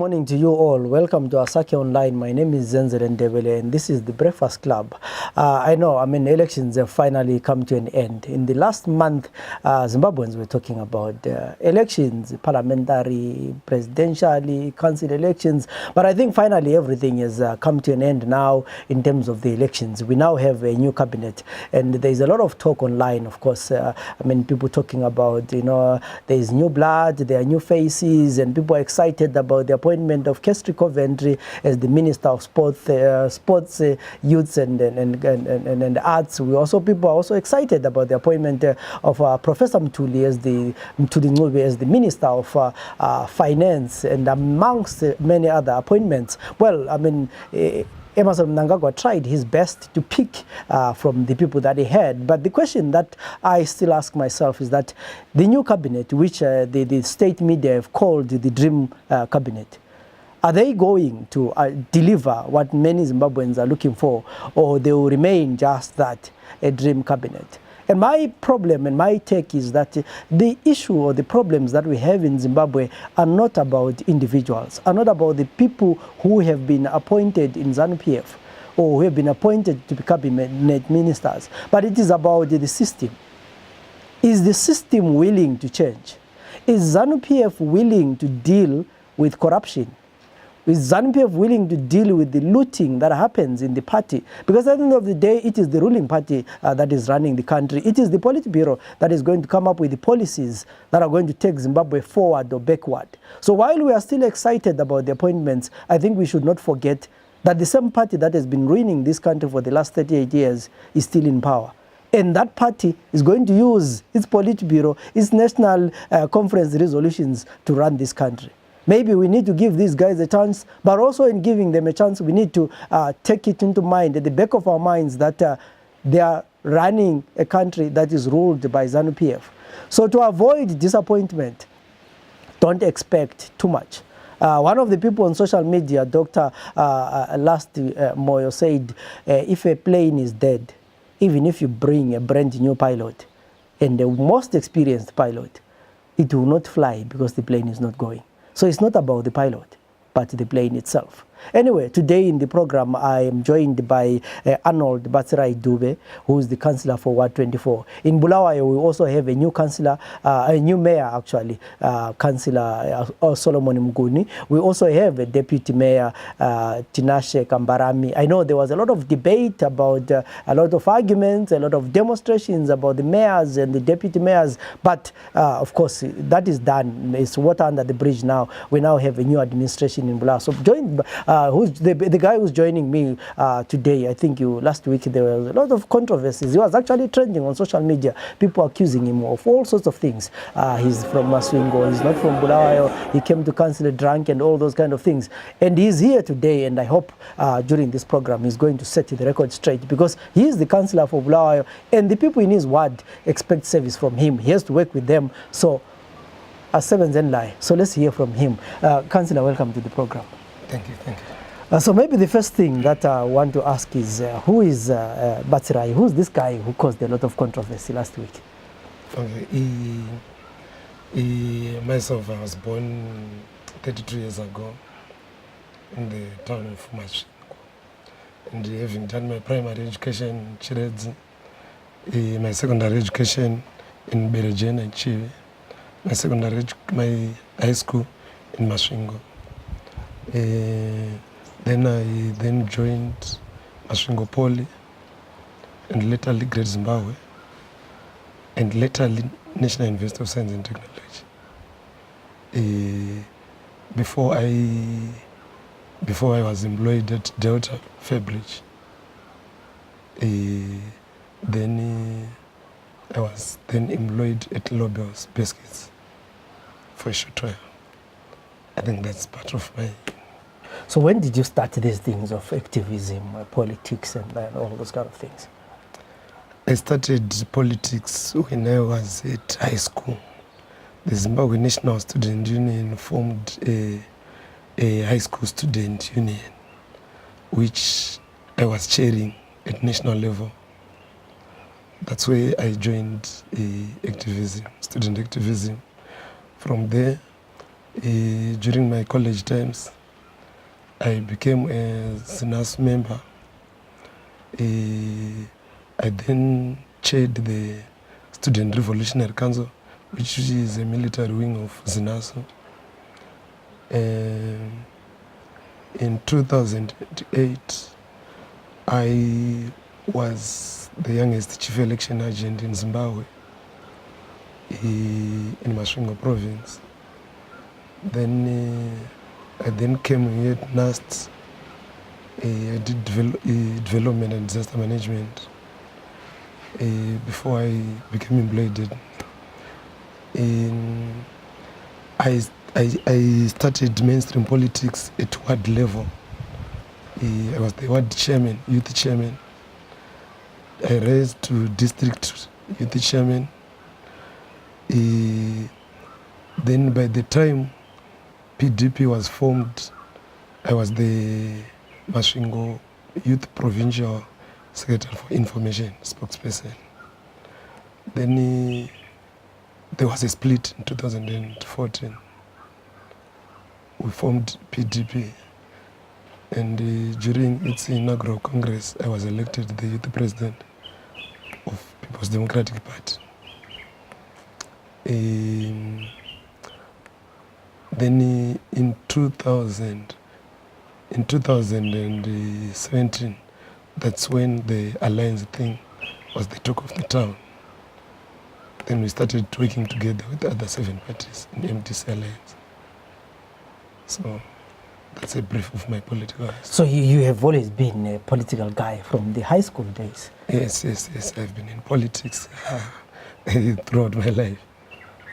morning to you all. Welcome to Asake Online. My name is Zenzele Ndebele and this is the Breakfast Club. I know, elections have finally come to an end. In the last month, Zimbabweans were talking about elections, parliamentary, presidential, council elections. But I think finally everything has come to an end now in terms of the elections. We now have a new cabinet and there's a lot of talk online, of course. People talking about, there's new blood, there are new faces, and people are excited about the appointment of Kestri Coventry as the Minister of Sports, Youths and Arts. People are also excited about the appointment of Professor Mtuli as the Minister of Finance, and amongst many other appointments. Well, Emerson Mnangagwa tried his best to pick from the people that he had. But the question that I still ask myself is that the new cabinet, which the state media have called the Dream Cabinet, are they going to deliver what many Zimbabweans are looking for, or they will remain just that, a dream cabinet? And my problem and my take is that the issue or the problems that we have in Zimbabwe are not about individuals, are not about the people who have been appointed in ZANU-PF or who have been appointed to be cabinet ministers, but it is about the system. Is the system willing to change? Is ZANU-PF willing to deal with corruption? Is ZANU-PF willing to deal with the looting that happens in the party? Because at the end of the day, it is the ruling party that is running the country. It is the Politburo that is going to come up with the policies that are going to take Zimbabwe forward or backward. So while we are still excited about the appointments, I think we should not forget that the same party that has been ruining this country for the last 38 years is still in power. And that party is going to use its Politburo, its national conference resolutions to run this country. Maybe we need to give these guys a chance, but also in giving them a chance, we need to take it into mind, at the back of our minds, that they are running a country that is ruled by ZANU-PF. So to avoid disappointment, don't expect too much. One of the people on social media, Dr. Moyo, said, if a plane is dead, even if you bring a brand new pilot and the most experienced pilot, it will not fly because the plane is not going. So it's not about the pilot, but the plane itself. Anyway, today in the program, I am joined by Arnold Batirai Dube, who is the councillor for Ward 24. In Bulawayo, we also have a new councillor, a new mayor actually, Councillor Solomon Mguni. We also have a deputy mayor, Tinashe Kambarami. I know there was a lot of debate about a lot of arguments, a lot of demonstrations about the mayors and the deputy mayors, but of course, that is done. It's water under the bridge now. We now have a new administration in Bulawayo. So joined who's the guy who's joining me today. I think last week there was a lot of controversies. He was actually trending on social media. People accusing him of all sorts of things. He's from Maswingo, he's not from Bulawayo, he came to council drunk and all those kind of things. And he's here today, and I hope during this program he's going to set the record straight, because he is the councillor for Bulawayo and the people in his ward expect service from him. He has to work with them. So sevens and lie. So let's hear from him. Councillor, welcome to the program. Thank you, thank you. So maybe the first thing that I want to ask is, who is Batirai? Who's this guy who caused a lot of controversy last week? Okay, myself, I was born 32 years ago in the town of Mashingo. And having done my primary education in Chiredzi, my secondary education in Berejena and Chive, my high school in Mashingo. Then I joined Masvingo Poly and later Great Zimbabwe and later National University of Science and Technology. Before I was employed at Delta Fairbridge, then I was then employed at Lobel's Biscuits for a short while. I think that's part of my... So when did you start these things of activism, politics and all those kind of things? I started politics when I was at high school. The Zimbabwe National Student Union formed a high school student union, which I was chairing at national level. That's where I joined activism, student activism. From there, During my college times, I became a SNAS member. I then chaired the Student Revolutionary Council, which is a military wing of ZINASO. In 2008, I was the youngest chief election agent in Zimbabwe, in Masvingo province. Then I then came here at NAST. I did development and disaster management before I became employed. I started mainstream politics at ward level. I was the ward chairman, youth chairman. I raised to district youth chairman. Then by the time PDP was formed, I was the Masvingo Youth Provincial Secretary for Information, spokesperson. Then there was a split in 2014. We formed PDP, and during its inaugural Congress, I was elected the youth president of People's Democratic Party. Then in 2017, that's when the alliance thing was the talk of the town. Then we started working together with the other 7 parties in the MDC alliance. So that's a brief of my political history. So you have always been a political guy from the high school days? Yes. I've been in politics throughout my life.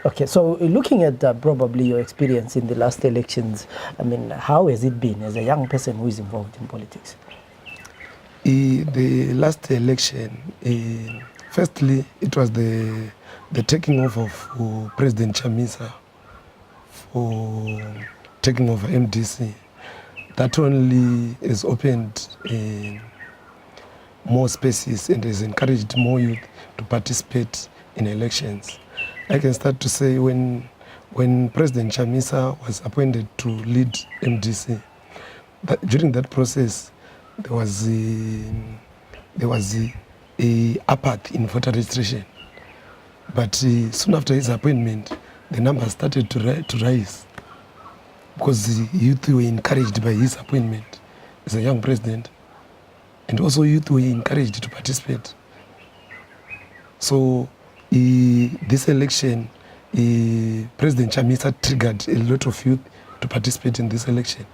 Okay, so looking at probably your experience in the last elections, I mean, how has it been as a young person who is involved in politics? The last election, firstly, it was the taking over of President Chamisa for taking over MDC. That only has opened more spaces and has encouraged more youth to participate in elections. I can start to say when President Chamisa was appointed to lead MDC, during that process, there was a apathy in voter registration. But soon after his appointment, the numbers started to rise because the youth were encouraged by his appointment as a young president, and also youth were encouraged to participate. So this election, President Chamisa triggered a lot of youth to participate in this election.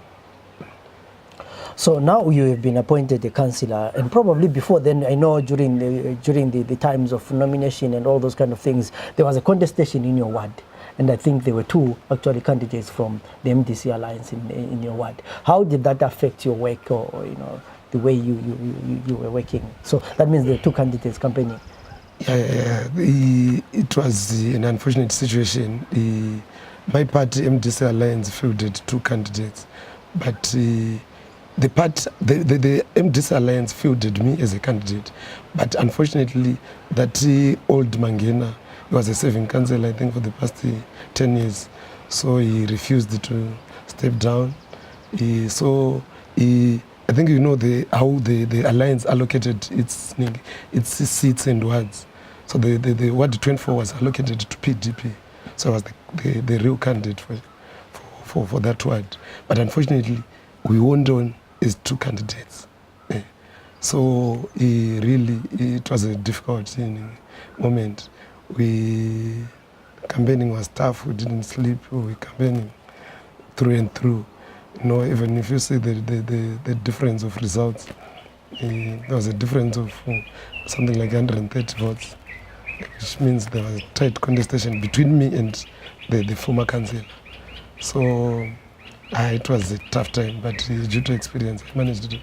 So now you have been appointed a councillor, and probably before then, I know during the times of nomination and all those kind of things, there was a contestation in your ward, and I think there were 2 actually candidates from the MDC alliance in your ward. How did that affect your work, or the way you were working? So that means there were 2 candidates campaigning. Yeah. It was an unfortunate situation. My party, MDC Alliance, fielded 2 candidates, but the MDC Alliance fielded me as a candidate. But unfortunately, that old Mangena, he was a serving councillor, I think, for the past 10 years, so he refused to step down. I think you know how the alliance allocated its seats and wards. So the ward 24 was allocated to PDP. So I was the real candidate for that ward. But unfortunately, we went on as 2 candidates. So it was a difficult moment. Campaigning was tough. We didn't sleep. We were campaigning through and through. Even if you see the difference of results, there was a difference of something like 130 votes, which means there was a tight contestation between me and the former councillor. So it was a tough time, but due to experience, I managed to do.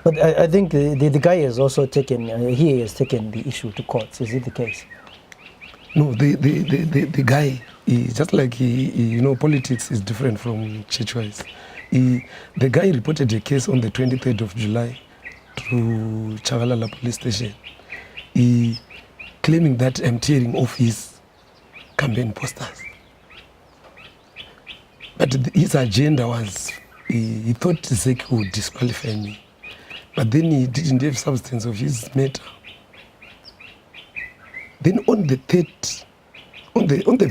But I think the guy has also taken the issue to courts. Is it the case? No, the guy, just like politics is different from church-wise. The guy reported a case on the 23rd of July to Chavalala police station, claiming that I'm tearing off his campaign posters. But his agenda was, he thought ZEC would disqualify me. But then he didn't have substance of his matter. Then on the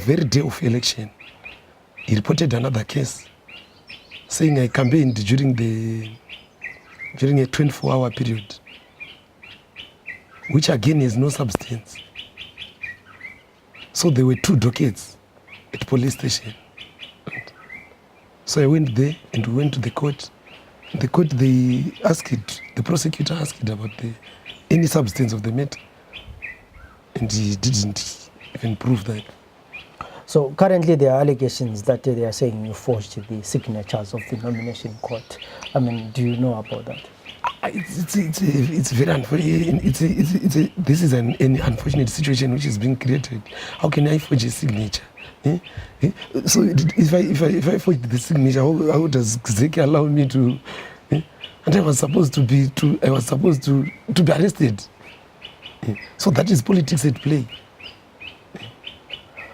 very day of election, he reported another case, saying I campaigned during a 24-hour period, which again has no substance. So there were 2 dockets at police station. So I went there and we went to the court. In the court, the prosecutor asked about any substance of the matter, and he didn't even prove that. So currently there are allegations that they are saying you forged the signatures of the nomination court. I mean, do you know about that? It's very unfortunate. This is an unfortunate situation which is being created. How can I forge a signature? So if I forge the signature, how does ZEC allow me to? And I was supposed to be arrested. So that is politics at play.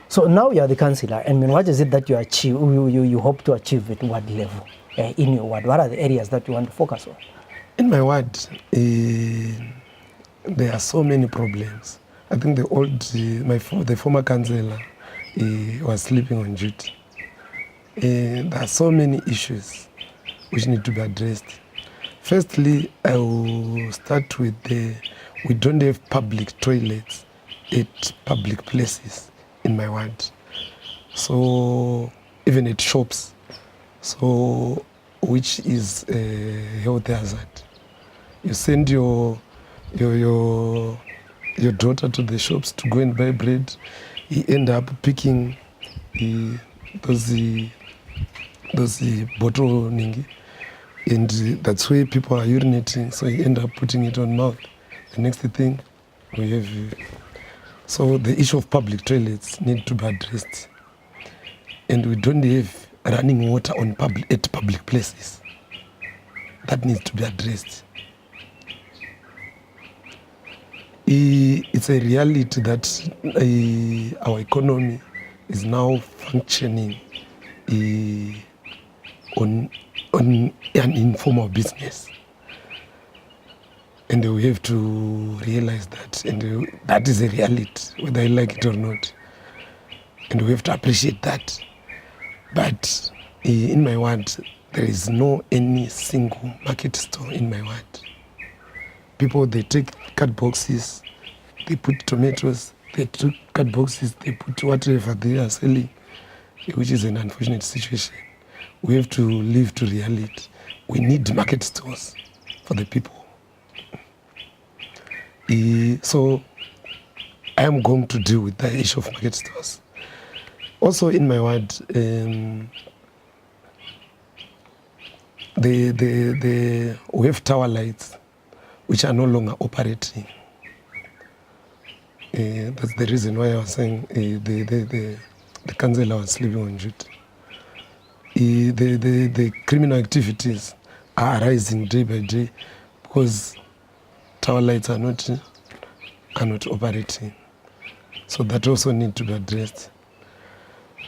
So now you are the councillor. I mean, what is it that you hope to achieve at ward level in your ward? What are the areas that you want to focus on? In my ward, there are so many problems. I think the former councillor was sleeping on duty. There are so many issues which need to be addressed. Firstly, I will start with we don't have public toilets at public places in my ward. So even at shops, so which is a health hazard. You send your daughter to the shops to go and buy bread. You end up picking those bottle ningi, and that's where people are urinating. So you end up putting it on mouth. The next thing we have. So the issue of public toilets need to be addressed, and we don't have running water at public places. That needs to be addressed. It's a reality that our economy is now functioning on an informal business. And we have to realize that, and that is a reality, whether I like it or not. And we have to appreciate that. But in my ward, there is no any single market store in my ward. People, they take card boxes, they put tomatoes, they took card boxes, they put whatever they are selling, which is an unfortunate situation. We have to live to reality. We need market stores for the people. So I am going to deal with the issue of market stores. Also in my ward, we have tower lights which are no longer operating. That's the reason why I was saying the councillor was sleeping on duty. The criminal activities are rising day by day because tower lights are not operating. So that also needs to be addressed.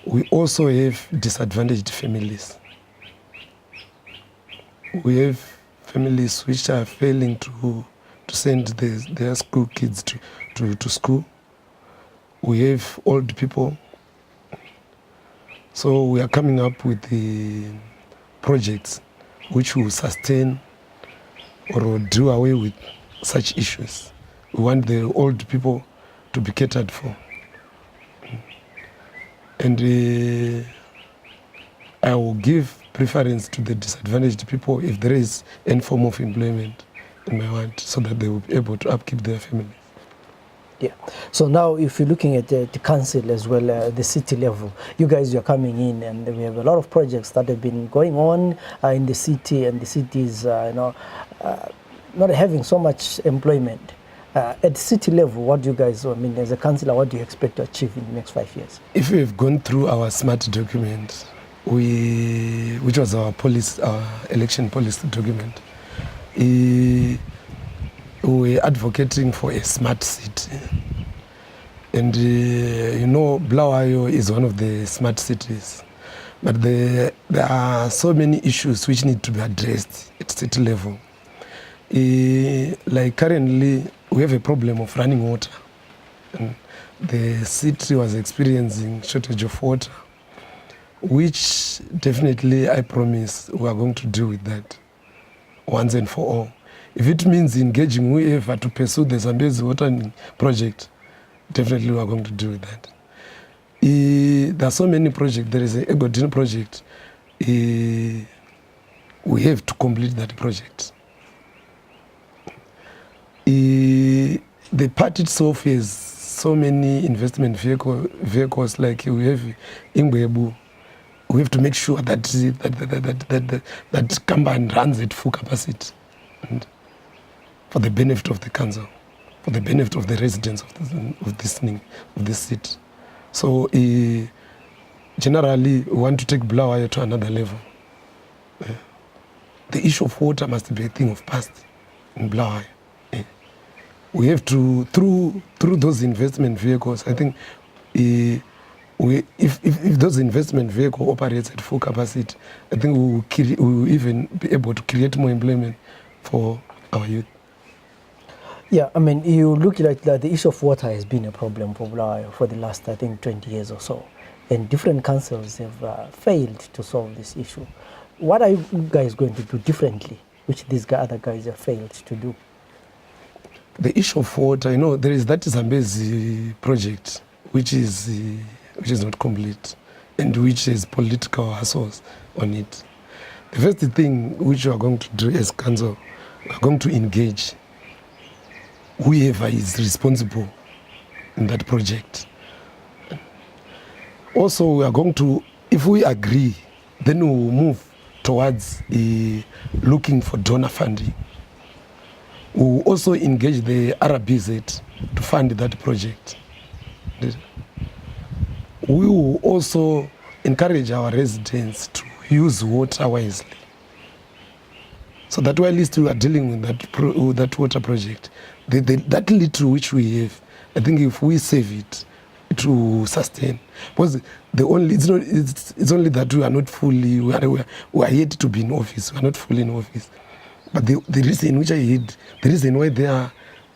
We also have disadvantaged families. We have families which are failing to send their school kids to school. We have old people. So we are coming up with the projects which will sustain or will do away with such issues. We want the old people to be catered for. And I will give preference to the disadvantaged people if there is any form of employment in my ward, so that they will be able to upkeep their families. Yeah. So now if you're looking at the council as well, the city level, you guys are coming in and we have a lot of projects that have been going on in the city, and the city is not having so much employment. At city level, what do you guys, as a councillor, what do you expect to achieve in the next 5 years? If we have gone through our smart document, which was our election policy document, we're advocating for a smart city. And Bulawayo is one of the smart cities. But there are so many issues which need to be addressed at city level. Like currently, we have a problem of running water. And the city was experiencing shortage of water, which definitely I promise we are going to deal with that once and for all. If it means engaging whoever to pursue the Zambezi water project, definitely we are going to deal with that. There are so many projects. There is an Egodin project. We have to complete that project. The part itself has so many investment vehicles like we have Ingwebu. We have to make sure that that company runs at full capacity, and for the benefit of the council, for the benefit of the residents of this city. So generally, we want to take Bulawayo to another level. The issue of water must be a thing of past in Bulawayo. We have to, through those investment vehicles, I think if those investment vehicle operates at full capacity, I think we will even be able to create more employment for our youth. Yeah, I mean, you look like the issue of water has been a problem for Bulawayo for the last, I think, 20 years or so. And different councils have failed to solve this issue. What are you guys going to do differently, which these other guys have failed to do? The issue of water, there is that Zambezi project, which is not complete and which has political hassles on it. The first thing which we are going to do as council, we are going to engage whoever is responsible in that project. Also, we are going to, if we agree, then we will move towards looking for donor funding. We will also engage the RBZ to fund that project. We will also encourage our residents to use water wisely. So that while at least we are dealing with that water project, that little which we have, I think if we save it, it will sustain. Because it's only that we are not fully, we are yet to be in office. We are not fully in office. But the reason which I hate, the reason why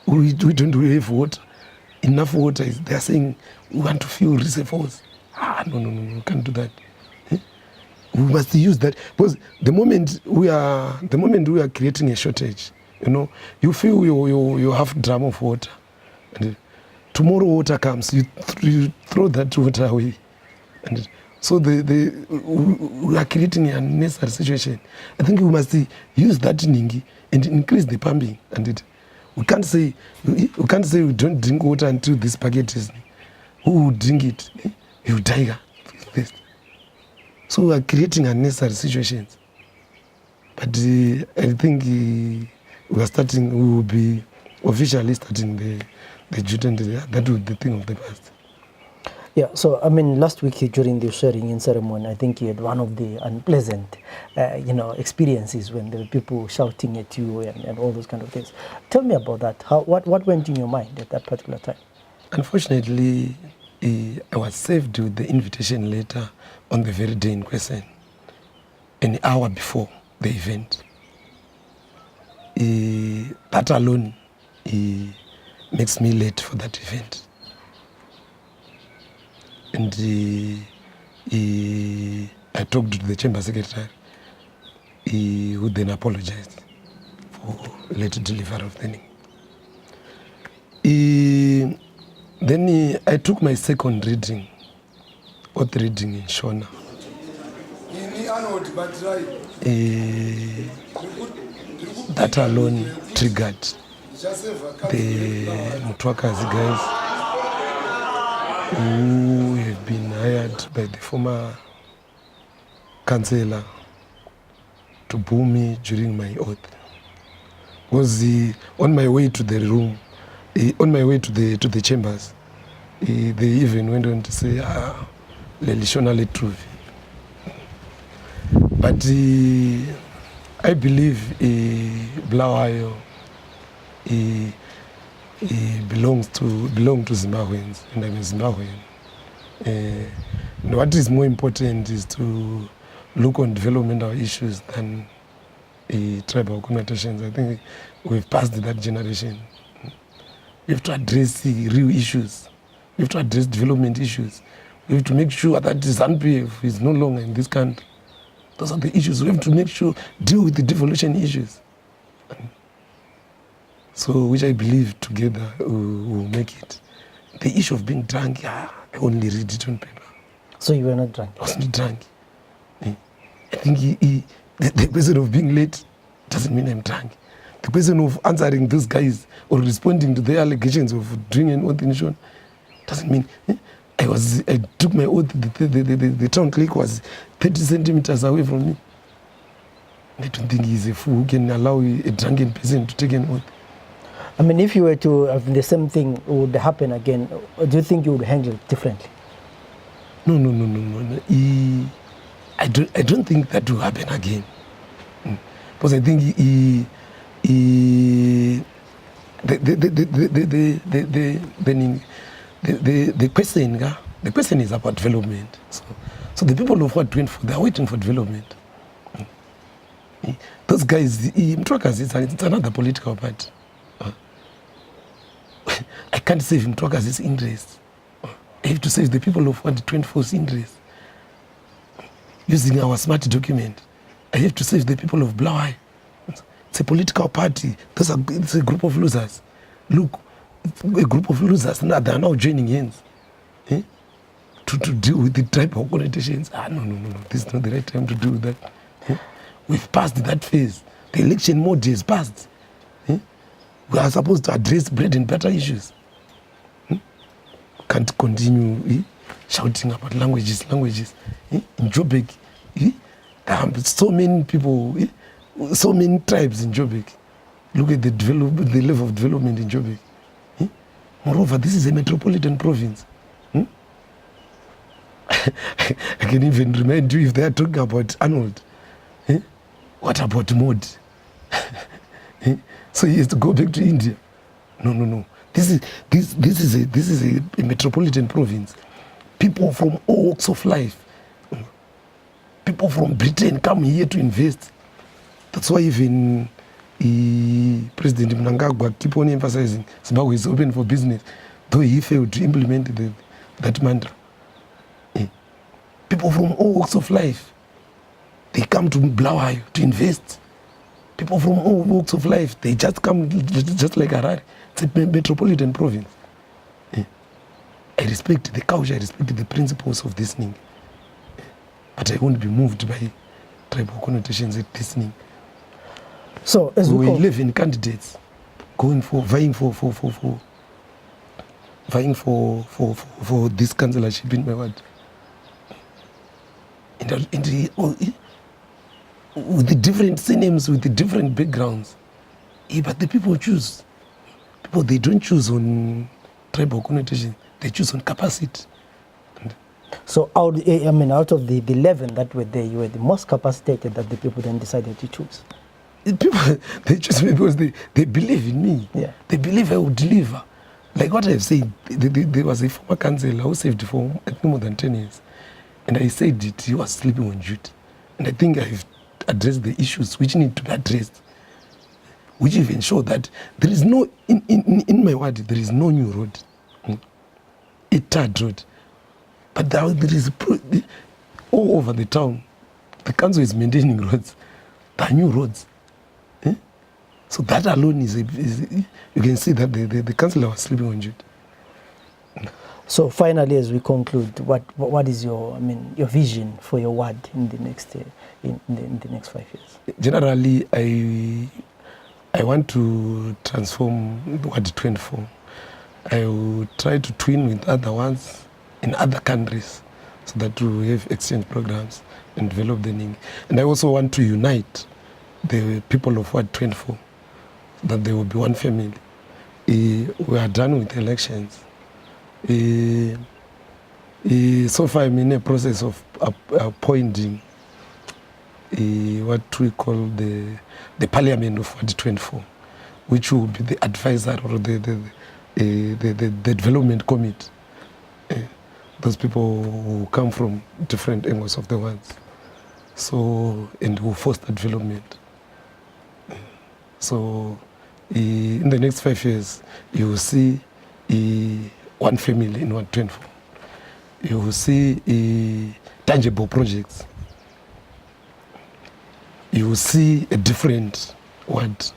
we don't have water, enough water, is they are saying we want to fill reservoirs. No, we can't do that. We must use that, because the moment we are creating a shortage, you fill your half drum of water, and tomorrow water comes, you throw that water away, and so we are creating an unnecessary situation. I think we must use that ningi and increase the pumping. And we can't say we don't drink water until this packet is. Who will drink it? You die with So we are creating unnecessary situations. But I think we will be officially starting the June. That will be the thing of the past. Yeah, so I mean, last week during the swearing-in ceremony, I think you had one of the unpleasant, experiences when there were people shouting at you and all those kind of things. Tell me about that. What went in your mind at that particular time? Unfortunately, I was served with the invitation letter on the very day in question, an hour before the event. That alone makes me late for that event. And I talked to the chamber secretary, who then apologized for late delivery of the name. Then I took my second reading, oath reading in Shona. Arnold Batirai. That alone triggered the Mutwakazi guys who have been hired by the former councillor to boo me during my oath. Was on my way to the room, on my way to the chambers, they even went on to say, Lelishona Letruvi. But I believe Bulawayo belong to Zimbabweans, and I'm a Zimbabwean. And what is more important is to look on developmental issues than tribal connotations. I think we've passed that generation. We have to address the real issues. We have to address development issues. We have to make sure that the ZANU-PF is no longer in this country. Those are the issues. We have to make sure, deal with the devolution issues. So, which I believe together will make it. The issue of being drunk, I only read it on paper. So you were not drunk? I was not drunk. I think the person of being late doesn't mean I'm drunk. The person of answering these guys or responding to their allegations of doing an oath in Sean doesn't mean I took my oath. The town clerk was 30 centimeters away from me. I don't think he's a fool who can allow a drunken person to take an oath. I mean, if you were to have the same thing would happen again, do you think you would handle it differently? No. I don't think that will happen again. Because I think the question is about development. So the people of Ward 24, they are waiting for development. Those guys, Mtwakazi, it's another political party. I can't save Mtwakazi's interest. I have to save the people of Ward 24's interest. Using our smart document, I have to save the people of Blauai. It's a political party. It's a group of losers. Look, a group of losers, they are now joining hands to deal with the tribal connotations. No. This is not the right time to do that. We've passed that phase. The election mode is passed. We are supposed to address bread and butter issues. Can't continue shouting about languages. In Joburg, there are so many people, so many tribes in Joburg. Look at the level of development in Joburg. Moreover, this is a metropolitan province. I can even remind you, if they are talking about Arnold, what about Mod? So he has to go back to India. No. This is a metropolitan province. People from all walks of life, people from Britain come here to invest. That's why even President Mnangagwa keep on emphasizing Zimbabwe is open for business, though he failed to implement that mantra. People from all walks of life, they come to Blauai to invest. People from all walks of life, they just come just like Harare. It's a metropolitan province. I respect the culture, I respect the principles of this thing. But I won't be moved by tribal connotations at this thing. So as we 11 candidates vying for this councillorship in my ward. With the different surnames, with the different backgrounds. But the people choose. People, they don't choose on tribal connotation, they choose on capacity. So out of the 11 that were there, you were the most capacitated that the people then decided to choose? People, they choose me because they believe in me. Yeah. They believe I will deliver. Like what I've said, there was a former councillor who served for I think more than 10 years. And I said it, he was sleeping on duty. And I think I've addressed the issues which need to be addressed, which even show that there is no, in my ward, there is no new road, a third road. But there is all over the town, the council is maintaining roads. There are new roads. So that alone is you can see that the councillor was sleeping on duty. So finally, as we conclude, what is your vision for your ward in the next in the next 5 years? Generally, I want to transform Ward 24. I will try to twin with other ones in other countries so that we have exchange programs and develop the thing. And I also want to unite the people of Ward 24 so that there will be one family. We are done with elections. So far I'm in a process of appointing what we call the Parliament of Ward 24, which will be the advisor or the development committee. those people who come from different angles of the world. So, and who foster development. So, in the next 5 years, you will see one family in 124. You will see tangible projects. You will see a different world.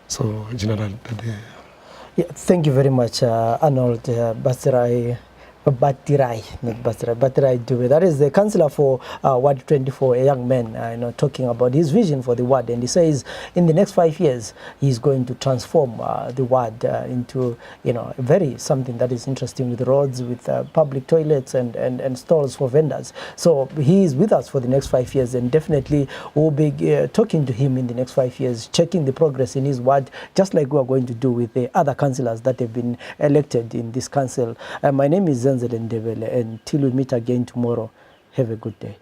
So, General, Yeah, thank you very much, Arnold Batirai. Batirai, not Batirai, Batirai Dube. That is the councillor for Ward 24, a young man, talking about his vision for the ward. And he says in the next 5 years, he's going to transform the ward into, something that is interesting with roads, with public toilets and stalls for vendors. So he is with us for the next 5 years, and definitely we'll be talking to him in the next 5 years, checking the progress in his ward, just like we are going to do with the other councillors that have been elected in this council. My name is Ndebele, and till we meet again tomorrow, have a good day.